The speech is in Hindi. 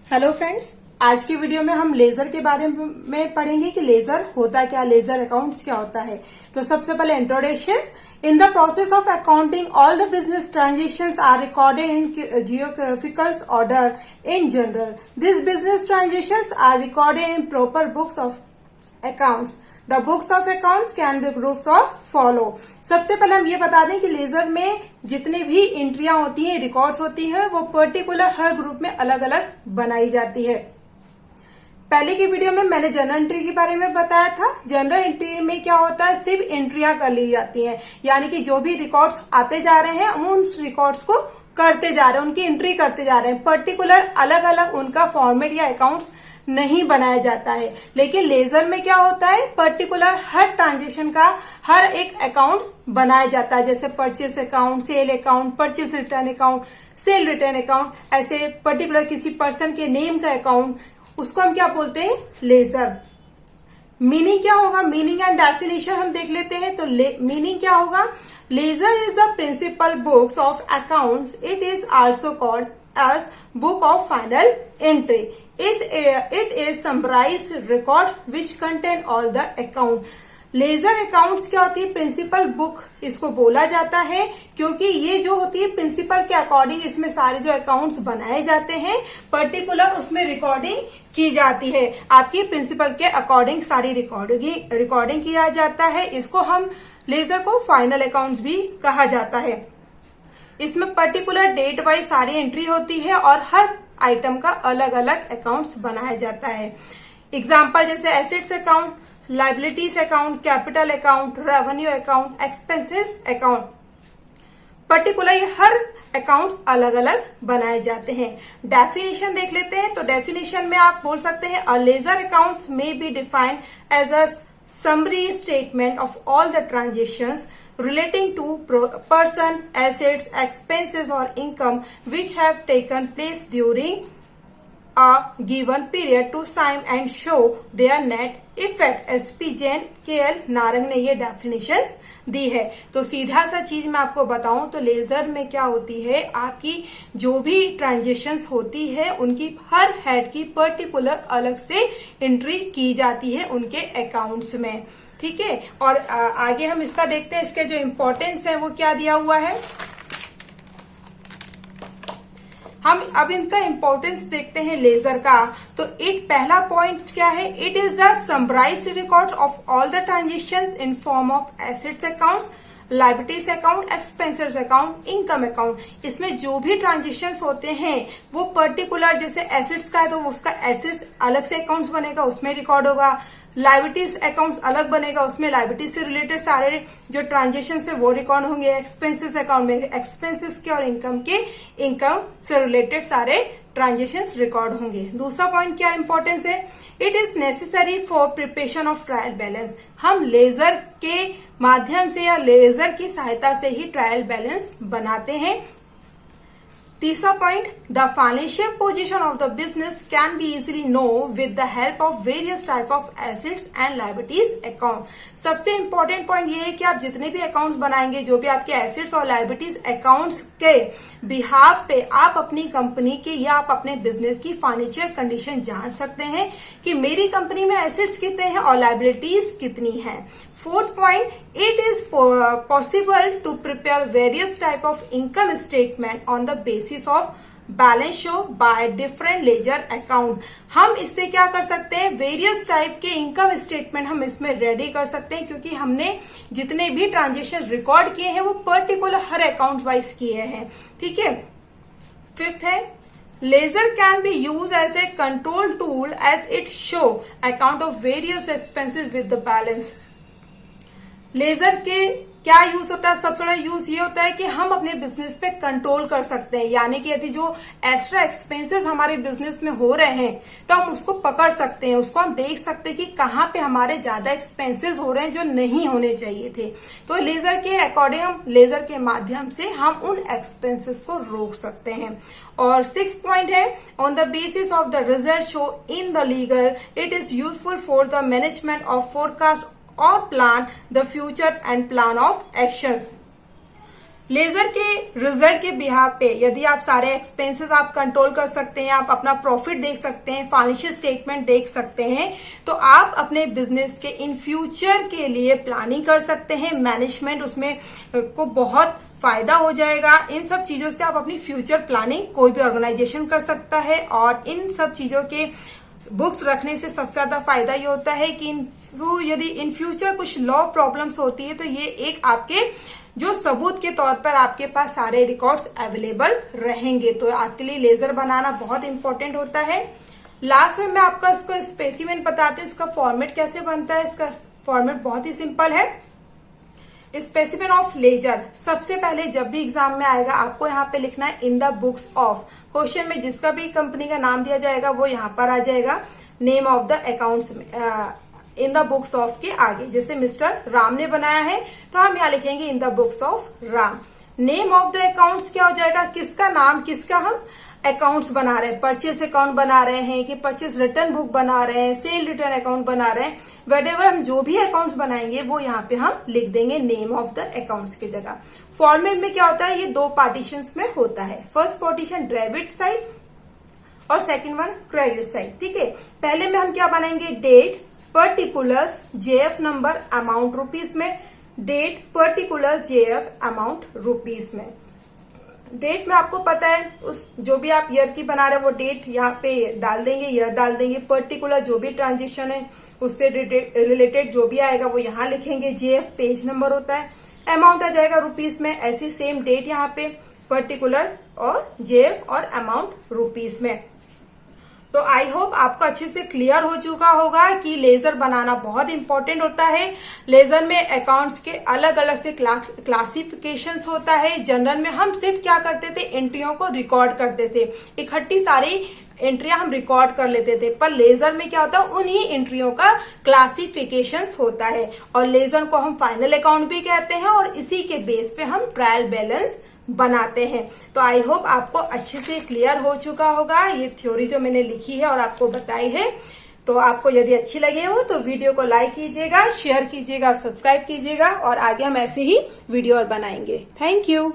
हेलो फ्रेंड्स, आज की वीडियो में हम लेजर के बारे में पढ़ेंगे कि लेजर होता क्या, लेजर अकाउंट्स क्या होता है। तो सबसे पहले introductions. In the process of accounting all the business transactions are recorded in geographical order in journal. This business transactions are recorded in proper books of accounts. The books of accounts can be groups of follow. सबसे पहले हम ये बता दें कि लेजर में जितनी भी एंट्रियां होती हैं, रिकॉर्ड्स होती हैं, वो पर्टिकुलर हर ग्रुप में अलग अलग बनाई जाती है। पहले की वीडियो में मैंने जनरल एंट्री के बारे में बताया था। जनरल एंट्री में क्या होता है, सिर्फ एंट्रियां कर ली जाती हैं, यानी कि जो भी रिकॉर्ड्स आते जा रहे हैं उन रिकॉर्ड्स को करते जा रहे हैं, उनकी एंट्री करते जा रहे हैं। पर्टिकुलर अलग अलग उनका फॉर्मेट या अकाउंट्स नहीं बनाया जाता है। लेकिन लेजर में क्या होता है, पर्टिकुलर हर ट्रांजेक्शन का हर एक अकाउंट्स बनाया जाता है। जैसे purchase account, sale account, purchase return account, cell return account, ऐसे पर्टिकुलर किसी पर्सन के नेम का अकाउंट, उसको हम क्या बोलते हैं, लेजर। मीनिंग क्या होगा, मीनिंग एंड डेफिनेशन हम देख लेते हैं। तो मीनिंग क्या होगा, ledger is the principal books of accounts. It is also called as book of final entry. It is summarized record which contain all the account. Ledger accounts क्या होती है, प्रिंसिपल बुक इसको बोला जाता है, क्योंकि ये जो होती है प्रिंसिपल के अकॉर्डिंग इसमें सारे जो अकाउंट्स बनाए जाते हैं, पर्टिकुलर उसमें रिकॉर्डिंग की जाती है। आपकी प्रिंसिपल के अकॉर्डिंग सारी रिकॉर्डिंग किया जाता है। इसको हम लेजर को फाइनल अकाउंट्स भी कहा जाता है। इसमें पर्टिकुलर डेट वाइज सारी एंट्री होती है और हर आइटम का अलग अलग अकाउंट्स बनाया जाता है। एग्जाम्पल जैसे assets account, liabilities account, capital account, revenue account, expenses account, particular ये हर अकाउंट्स अलग अलग बनाए जाते हैं। डेफिनेशन देख लेते हैं। तो डेफिनेशन में आप बोल सकते हैं, a ledger accounts may be defined as a summary statement of all the transactions relating to person, assets, expenses or income which have taken place during a given period to sign and show their net effect। SP Jain, KL Narang ने ये डेफिनेशंस दी है। तो सीधा सा चीज मैं आपको बताऊं तो लेजर में क्या होती है, आपकी जो भी ट्रांजेक्शन्स होती है उनकी हर हेड की पर्टिकुलर अलग से एंट्री की जाती है उनके अकाउंट्स में। ठीक है, और आगे हम इसका देखते हैं, इसके जो इम्पोर्टेंस है वो क्या दिया हुआ है। हम अब इनका इंपॉर्टेंस देखते हैं लेजर का। तो पहला पॉइंट क्या है, it is the summarised record of all the transactions in form of assets accounts, liabilities account, expenses account, income account. इसमें जो भी ट्रांजेक्शंस होते हैं वो पर्टिकुलर, जैसे एसेट्स का है तो उसका एसेट्स अलग से अकाउंट्स बनेगा, उसमें रिकॉर्ड होगा। लाइबिलिटीज अकाउंट अलग बनेगा, उसमें लाइबिलिटीज से रिलेटेड सारे जो ट्रांजेक्शन है वो रिकॉर्ड होंगे। एक्सपेंसेस अकाउंट में एक्सपेंसेस के और इनकम से रिलेटेड सारे ट्रांजेक्शन रिकॉर्ड होंगे। दूसरा पॉइंट क्या इंपॉर्टेंस है, it is necessary for preparation of trial balance. हम लेजर के माध्यम से या लेजर की सहायता से ही ट्रायल बैलेंस बनाते हैं। तीसरा point, the financial position of the business can be easily know with the help of various type of assets and liabilities account. सबसे इंपॉर्टेंट पॉइंट ये है कि आप जितने भी अकाउंट्स बनाएंगे, जो भी आपके एसेट्स और लाइबिलिटीज अकाउंट्स के बिहाफ पे आप अपनी कंपनी के या आप अपने बिजनेस की फाइनेंशियल कंडीशन जान सकते हैं कि मेरी कंपनी में एसेट्स कितने हैं और लाइबिलिटीज कितनी हैं। Fourth point, it is possible to prepare various type of income statement on the basis of balance show by different ledger account. हम इससे क्या कर सकते हैं, वेरियस टाइप के इनकम स्टेटमेंट हम इसमें रेडी कर सकते हैं, क्योंकि हमने जितने भी ट्रांजेक्शन रिकॉर्ड किए हैं वो पर्टिकुलर हर अकाउंट वाइज किए हैं। ठीक है। फिफ्थ है, ledger can be use as a control tool as it show account of various expenses with the balance. Ledger के क्या यूज होता है, सबसे बड़ा यूज ये होता है कि हम अपने बिजनेस पे कंट्रोल कर सकते हैं, यानी कि यदि जो एक्स्ट्रा एक्सपेंसेस हमारे बिजनेस में हो रहे हैं तो हम उसको पकड़ सकते हैं, उसको हम देख सकते हैं कि कहाँ पे हमारे ज्यादा एक्सपेंसेस हो रहे हैं जो नहीं होने चाहिए थे। तो लेजर के अकॉर्डिंग हम लेजर के माध्यम से हम उन एक्सपेंसेस को रोक सकते हैं। और सिक्स पॉइंट है, on the basis of the result show in the legal it is useful for the management of forecast और plan the future and plan of action. Ledger के रिजल्ट के बिहाफ पे यदि आप सारे एक्सपेंसेस आप कंट्रोल कर सकते हैं, आप अपना प्रॉफिट देख सकते हैं, फाइनेंशियल स्टेटमेंट देख सकते हैं, तो आप अपने बिजनेस के इन फ्यूचर के लिए प्लानिंग कर सकते हैं। मैनेजमेंट उसमें को बहुत फायदा हो जाएगा। इन सब चीजों से आप अपनी फ्यूचर प्लानिंग कोई भी ऑर्गेनाइजेशन कर सकता है। और इन सब चीजों के बुक्स रखने से सबसे ज्यादा फायदा ये होता है कि यदि इन फ्यूचर कुछ लॉ प्रॉब्लम्स होती है तो ये एक आपके जो सबूत के तौर पर आपके पास सारे रिकॉर्ड्स अवेलेबल रहेंगे। तो आपके लिए लेजर बनाना बहुत इंपॉर्टेंट होता है। लास्ट में मैं आपका इसको स्पेसिमेन बताती हूँ, इसका फॉर्मेट कैसे बनता है। इसका फॉर्मेट बहुत ही सिंपल है। स्पेसिमेन ऑफ लेजर सबसे पहले जब भी एग्जाम में आएगा आपको यहाँ पे लिखना है in the books of. Question में जिसका भी कंपनी का नाम दिया जाएगा वो यहाँ पर आ जाएगा नेम ऑफ द अकाउंट्स में, इन द बुक्स ऑफ के आगे। जैसे मिस्टर राम ने बनाया है तो हम यहाँ लिखेंगे in the books of Ram. Name of the accounts क्या हो जाएगा, किसका नाम, किसका हम अकाउंट्स बना रहे हैं, परचेस अकाउंट बना रहे हैं कि परचेस रिटर्न बुक बना रहे हैं, सेल रिटर्न अकाउंट बना रहे हैं, वेटेवर हम जो भी अकाउंट्स बनाएंगे वो यहाँ पे हम लिख देंगे नेम ऑफ द अकाउंट्स की जगह। फॉर्मेट में क्या होता है, ये दो पार्टीशंस में होता है। फर्स्ट पार्टीशन डेबिट साइड और सेकंड वन क्रेडिट साइड। ठीक है, पहले में हम क्या बनाएंगे, date particular JF number amount rupees में, date particular JF amount rupees में। डेट में आपको पता है उस जो भी आप ईयर की बना रहे हैं वो डेट यहाँ पे डाल देंगे, ईयर डाल देंगे। पर्टिकुलर जो भी ट्रांजेक्शन है उससे रिलेटेड जो भी आएगा वो यहाँ लिखेंगे। जेएफ पेज नंबर होता है, अमाउंट आ जाएगा रुपीज में। ऐसी सेम डेट यहाँ पे पर्टिकुलर और जेएफ और अमाउंट रुपीज में। तो आई होप आपको अच्छे से क्लियर हो चुका होगा कि लेजर बनाना बहुत इंपॉर्टेंट होता है। लेजर में अकाउंट्स के अलग अलग से क्लासिफिकेशंस होता है। जनरल में हम सिर्फ क्या करते थे, एंट्रियों को रिकॉर्ड करते थे, इकट्ठी सारी एंट्रियां हम रिकॉर्ड कर लेते थे। पर लेजर में क्या होता है, उन्हीं एंट्रियों का क्लासिफिकेशंस होता है। और लेजर को हम फाइनल अकाउंट भी कहते हैं और इसी के बेस पे हम ट्रायल बैलेंस बनाते हैं। तो आई होप आपको अच्छे से क्लियर हो चुका होगा ये थ्योरी जो मैंने लिखी है और आपको बताई है। तो आपको यदि अच्छी लगे हो तो वीडियो को लाइक कीजिएगा, शेयर कीजिएगा, सब्सक्राइब कीजिएगा और आगे हम ऐसे ही वीडियो और बनाएंगे। Thank you.